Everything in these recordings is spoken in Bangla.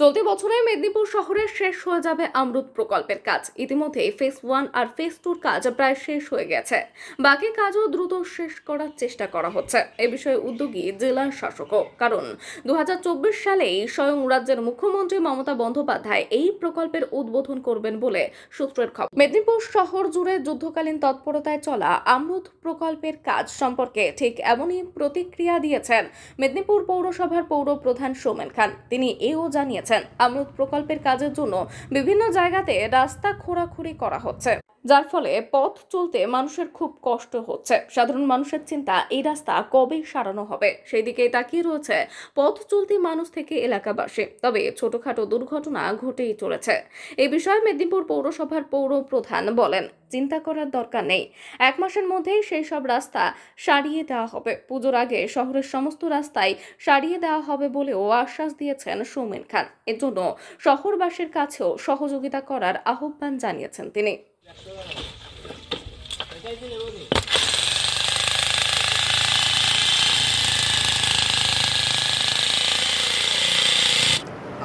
চলতি বছরে মেদিনীপুর শহরে শেষ হয়ে যাবে আমরুত প্রকল্পের কাজ। ইতিমধ্যে ফেজ 1 আর ফেজ 2 কাজ প্রায় শেষ হয়ে গেছে। বাকি কাজও দ্রুত শেষ করার চেষ্টা করা হচ্ছে। এ বিষয়ে উদ্যোগী জেলা শাসকও, কারণ 2024 সালেই স্বয়ং রাজ্যের মুখ্যমন্ত্রী মমতা বন্দ্যোপাধ্যায় এই প্রকল্পের উদ্বোধন করবেন বলে সূত্রের খবর। মেদিনীপুর শহর জুড়ে যুদ্ধকালীন তৎপরতায় চলা আমরুত প্রকল্পের কাজ সম্পর্কে ঠিক এমনই প্রতিক্রিয়া দিয়েছেন মেদিনীপুর পৌরসভার পৌর প্রধান সৌমেন খান। তিনি এও জানিয়েছেন, আমরুত প্রকল্পের কাজের জন্য বিভিন্ন জায়গাতে রাস্তা খোঁড়াখুঁড়ি করা হচ্ছে, যার ফলে পথ চলতে মানুষের খুব কষ্ট হচ্ছে। সাধারণ মানুষের চিন্তা, এই রাস্তা কবে সারানো হবে সেই দিকে তাকিয়ে রয়েছে পথ চলতি মানুষ থেকে এলাকাবাসী। তবে ছোটখাটো দুর্ঘটনা ঘটেই চলেছে। এই বিষয়ে মেদিনীপুর পৌরসভার পৌর প্রধান বলেন, চিন্তা করার দরকার নেই, 1 মাসের মধ্যেই সেই সব রাস্তা সারিয়ে দেওয়া হবে। পুজোর আগে শহরের সমস্ত রাস্তায় সারিয়ে দেওয়া হবে বলেও আশ্বাস দিয়েছেন সৌমেন খান। এর জন্য শহরবাসীর কাছেও সহযোগিতা করার আহ্বান জানিয়েছেন তিনি।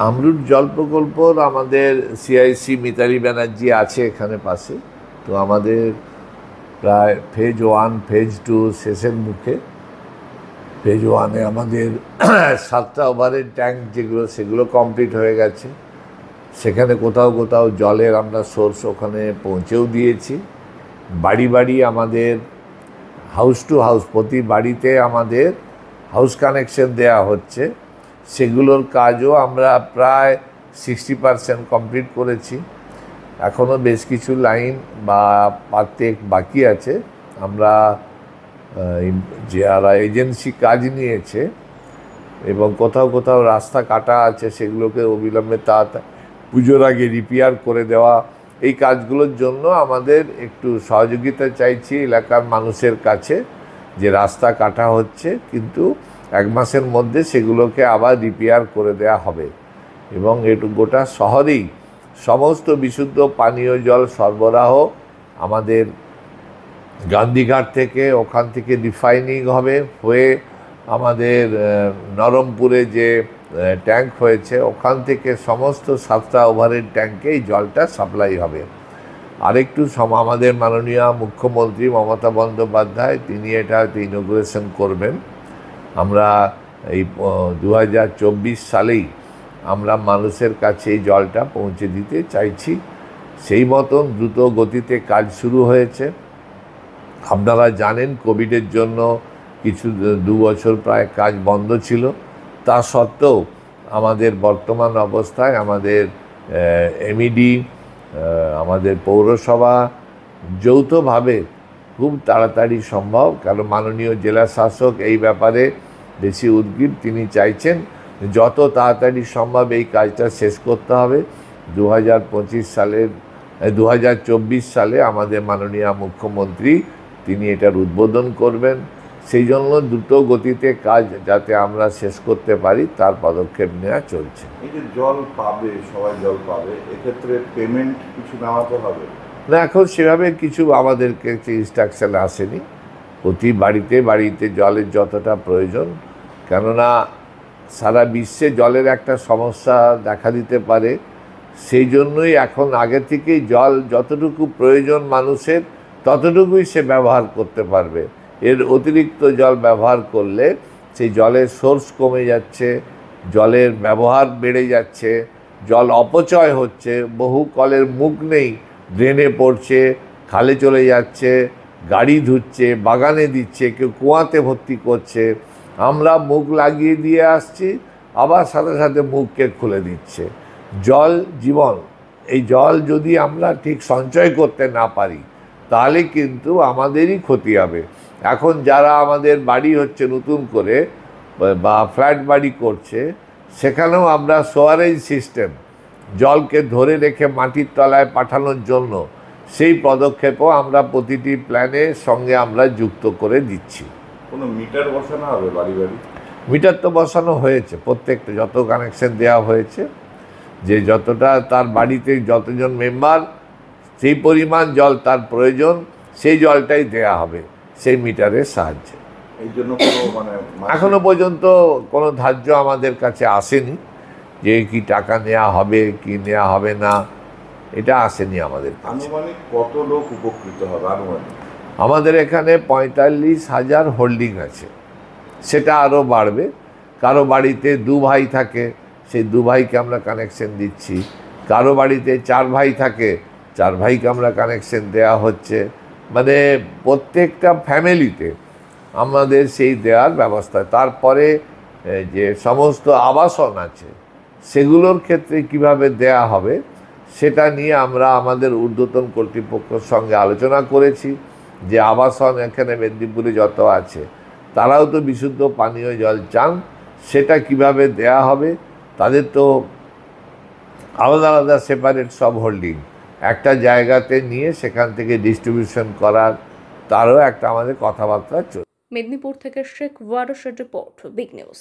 আমরুত জল প্রকল্প আমাদের সিআইসি মিতালি ব্যানার্জি আছে এখানে পাশে। তো আমাদের প্রায় ফেজ 1 ফেজ 2 শেষের মুখে। ফেজ 1-এ আমাদের 7টা ওভারের ট্যাঙ্ক সেগুলো কমপ্লিট হয়ে গেছে। সেখানে কোথাও কোথাও জলের আমরা সোর্স ওখানে পৌঁছেও দিয়েছি। বাড়ি বাড়ি আমাদের হাউস টু হাউস, প্রতি বাড়িতে আমাদের হাউস কানেকশন দেওয়া হচ্ছে। সেগুলোর কাজও আমরা প্রায় 60% কমপ্লিট করেছি। এখনও বেশ কিছু লাইন বা প্রত্যেক বাকি আছে। আমরা যারা এজেন্সি কাজ নিয়েছে এবং কোথাও কোথাও রাস্তা কাটা আছে, সেগুলোকে অবিলম্বে পুজোর আগে রিপেয়ার করে দেওয়া, এই কাজগুলোর জন্য আমাদের একটু সহযোগিতা চাইছি এলাকার মানুষের কাছে। যে রাস্তা কাটা হচ্ছে, কিন্তু 1 মাসের মধ্যে সেগুলোকে আবার রিপেয়ার করে দেওয়া হবে এবং একটু গোটা শহরেই সমস্ত বিশুদ্ধ পানীয় জল সরবরাহ আমাদের গান্ধীঘাট থেকে, ওখান থেকে রিফাইনিং হবে, হয়ে আমাদের নরমপুরে যে ট্যাঙ্ক হয়েছে ওখান থেকে সমস্ত 7টা ওভারের ট্যাঙ্কে এই জলটা সাপ্লাই হবে। আরেকটু আমাদের মাননীয় মুখ্যমন্ত্রী মমতা বন্দ্যোপাধ্যায় তিনি এটা ইনোগ্রেশন করবেন। আমরা এই 2024 সালেই আমরা মানুষের কাছে এই জলটা পৌঁছে দিতে চাইছি। সেই মতন দ্রুত গতিতে কাজ শুরু হয়েছে। আপনারা জানেন, কোভিডের জন্য কিছু 2 বছর প্রায় কাজ বন্ধ ছিল। তা সত্ত্বেও আমাদের বর্তমান অবস্থায় আমাদের এমইডি, আমাদের পৌরসভা যৌথভাবে খুব তাড়াতাড়ি সম্ভব, কারণ মাননীয় জেলা শাসক এই ব্যাপারে বেশি উদ্গ্রীব। তিনি চাইছেন যত তাড়াতাড়ি সম্ভব এই কাজটা শেষ করতে হবে। 2024 সালে আমাদের মাননীয় মুখ্যমন্ত্রী তিনি এটার উদ্বোধন করবেন। সেই জন্য দ্রুত গতিতে কাজ যাতে আমরা শেষ করতে পারি তার পদক্ষেপ নেওয়া চলছে। এই যে জল পাবে, সবাই জল পাবে, এক্ষেত্রে পেমেন্ট কিছু নেওয়াতে হবে না? এখন সেভাবে কিছু আমাদের কাছে ইনস্ট্রাকশন আসেনি। প্রতি বাড়িতে বাড়িতে জলের যতটা প্রয়োজন, কেননা সারা বিশ্বে জলের একটা সমস্যা দেখা দিতে পারে, সেই জন্যই এখন আগে থেকেই জল যতটুকু প্রয়োজন মানুষের ততটুকুই সে ব্যবহার করতে পারবে। এর অতিরিক্ত জল ব্যবহার করলে সেই জলের সোর্স কমে যাচ্ছে, জলের ব্যবহার বেড়ে যাচ্ছে, জল অপচয় হচ্ছে। বহু কলের মুখ নেই, ড্রেনে পড়ছে, খালে চলে যাচ্ছে, গাড়ি ধুচ্ছে, বাগানে দিচ্ছে, কেউ কুয়াতে ভর্তি করছে। আমরা মুখ লাগিয়ে দিয়ে আসছি, আবার সাথে সাথে মুখকে খুলে দিচ্ছে। জল জীবন। এই জল যদি আমরা ঠিক সঞ্চয় করতে না পারি তাহলে কিন্তু আমাদেরই ক্ষতি হবে। এখন যারা আমাদের বাড়ি হচ্ছে নতুন করে বা ফ্ল্যাট বাড়ি করছে, সেখানেও আমরা সোয়ারেজ সিস্টেম, জলকে ধরে রেখে মাটির তলায় পাঠানোর জন্য সেই পদক্ষেপও আমরা প্রতিটি প্ল্যানের সঙ্গে আমরা যুক্ত করে দিচ্ছি। কোনো মিটার বসানো হবে বাড়ি বাড়ি? মিটার তো বসানো হয়েছে, প্রত্যেকটা যত কানেকশন দেওয়া হয়েছে, যে যতটা তার বাড়িতে যতজন মেম্বার সেই পরিমাণ জল তার প্রয়োজন, সেই জলটাই দেয়া হবে সেই মিটারের সাহায্যে। এই জন্য এখনো পর্যন্ত কোনো ধার্য আমাদের কাছে আসেনি, যে কি টাকা নেওয়া হবে কি নেওয়া হবে না, এটা আসেনি আমাদের কাছে। আনুমানিক কত লোক উপকৃত হবে আনুমানিক? আমাদের এখানে 45,000 হোল্ডিং আছে, সেটা আরও বাড়বে। কারো বাড়িতে 2 ভাই থাকে, সেই 2 ভাইকে আমরা কানেকশন দিচ্ছি। কারো বাড়িতে 4 ভাই থাকে, 4 ভাইকে আমরা কানেকশন দেওয়া হচ্ছে। মানে প্রত্যেকটা ফ্যামিলিতে আমাদের সেই দেওয়ার ব্যবস্থা। তারপরে যে সমস্ত আবাসন আছে সেগুলোর ক্ষেত্রে কিভাবে দেয়া হবে সেটা নিয়ে আমরা আমাদের ঊর্ধ্বতন কর্তৃপক্ষের সঙ্গে আলোচনা করেছি, যে আবাসন এখানে মেদিনীপুরে যত আছে তারাও তো বিশুদ্ধ পানীয় জল চান, সেটা কিভাবে দেয়া হবে। তাদের তো আলাদা আলাদা সেপারেট সব হোল্ডিং, একটা জায়গাতে নিয়ে সেখান থেকে ডিস্ট্রিবিউশন করার তারও একটা আমাদের কথাবার্তা চলছে। মেদিনীপুর থেকে শেখ ওয়ারশের রিপোর্ট, বিগ নিউজ।